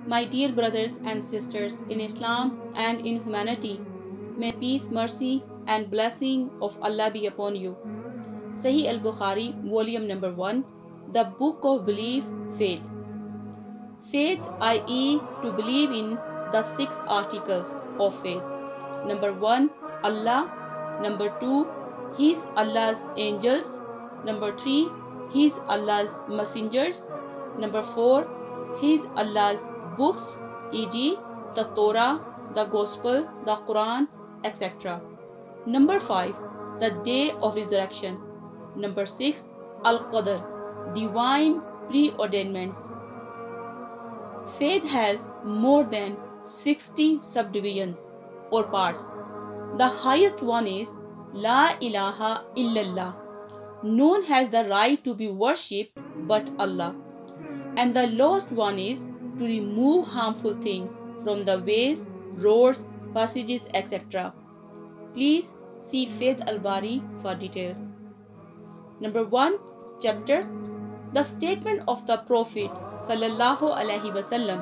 My dear brothers and sisters in Islam and in humanity, may peace, mercy and blessing of Allah be upon you. Sahih al-Bukhari, volume number 1, the book of belief, faith. Faith, i.e. to believe in the 6 articles of faith. Number 1, Allah. Number 2, His Allah's angels. Number 3, His Allah's messengers. Number 4, His Allah's books, e.g. the Torah, the Gospel, the Quran, etc. Number 5, the day of resurrection. Number 6, Al-Qadr, divine preordainments. Faith has more than 60 subdivisions or parts. The highest one is La ilaha illallah. None has the right to be worshipped but Allah. And the lowest one is to remove harmful things from the ways, roads, passages, etc. Please see Faith al-Bari for details. Number 1, chapter, the statement of the Prophet sallallahu alaihi wasallam.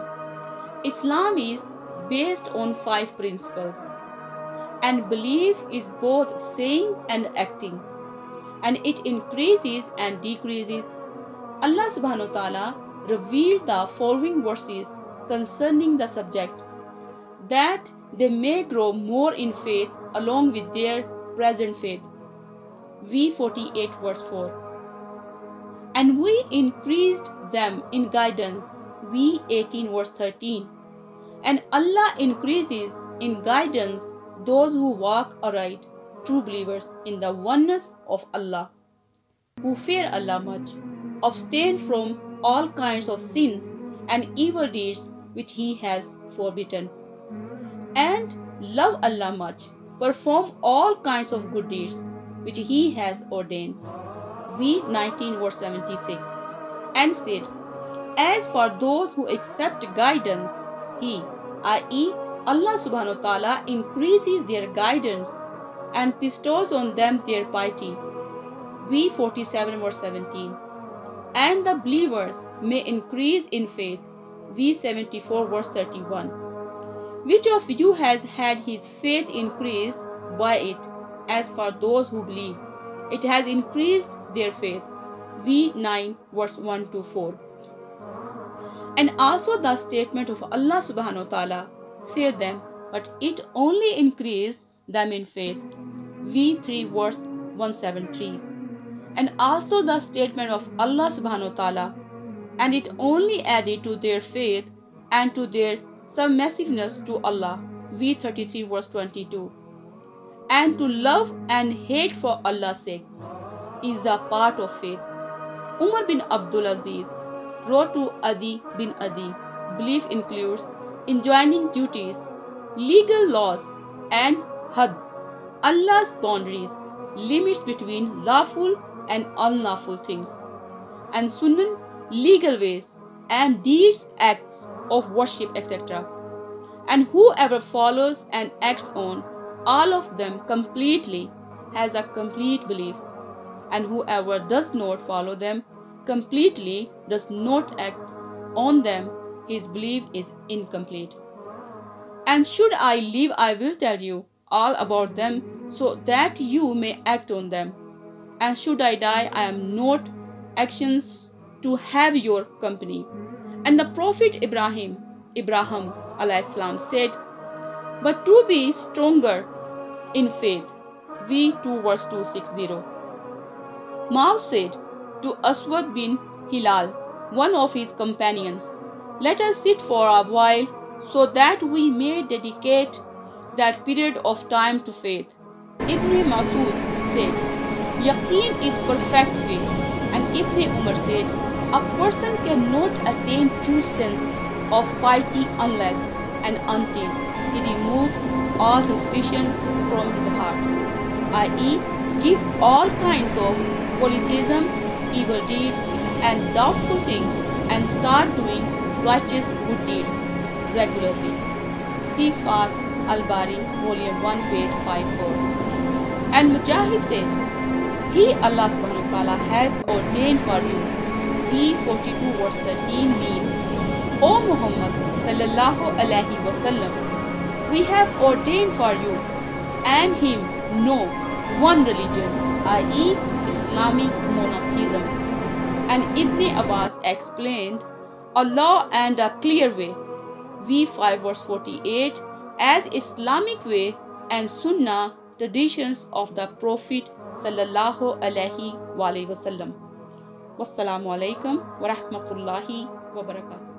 Islam is based on 5 principles, and belief is both saying and acting, and it increases and decreases. Allah subhanahu wa ta'ala revealed the following verses concerning the subject, that they may grow more in faith along with their present faith. V48 verse 4. And we increased them in guidance. V18 verse 13. And Allah increases in guidance those who walk aright, true believers in the oneness of Allah, who fear Allah much, abstain from all kinds of sins and evil deeds which He has forbidden, and love Allah much, perform all kinds of good deeds which He has ordained. V19 verse 76. And said, as for those who accept guidance, He, i.e. Allah subhanahu wa ta'ala, increases their guidance and bestows on them their piety. V47 verse 17. And the believers may increase in faith. V74 verse 31. Which of you has had his faith increased by it? As for those who believe, it has increased their faith. V9 verse 1 to 4. And also the statement of Allah subhanahu wa ta'ala, fear them, but it only increased them in faith. V3 verse 173. And also the statement of Allah subhanahu wa ta'ala, and it only added to their faith and to their submissiveness to Allah. V33 verse 22. And to love and hate for Allah's sake is a part of faith. Umar bin Abdul Aziz wrote to Adi bin Adi, belief includes enjoining duties, legal laws, and had, Allah's boundaries, limits between lawful and unlawful things, and sunan, legal ways, and deeds, acts of worship, etc. And whoever follows and acts on all of them completely has a complete belief, and whoever does not follow them completely, does not act on them, his belief is incomplete. And should I live, I will tell you all about them, so that you may act on them. And should I die, I am not actions to have your company. And the Prophet Ibrahim alayhi salam said, but to be stronger in faith. V2 verse 260. Mao said to Aswad bin Hilal, one of his companions, let us sit for a while so that we may dedicate that period of time to faith. Ibn Masud said, Yaqeen is perfect faith. And Ibn Umar said, a person cannot attain true sense of piety unless and until he removes all suspicion from his heart, i.e. gives all kinds of polytheism, evil deeds, and doubtful things, and start doing righteous good deeds regularly. See Fath al-Bari, volume 1, page 54. And Mujahid said, He, Allah subhanahu wa ta'ala, has ordained for you. V42 verse 13 means, O Muhammad, sallallahu alaihi wasallam, we have ordained for you and him no one religion, i.e. Islamic monotheism. And Ibn Abbas explained a law and a clear way, v5 verse 48, as Islamic way and Sunnah traditions of the Prophet sallallahu alaihi wasallam. Wassalamu alaikum wa rahmatullahi wa barakatuh.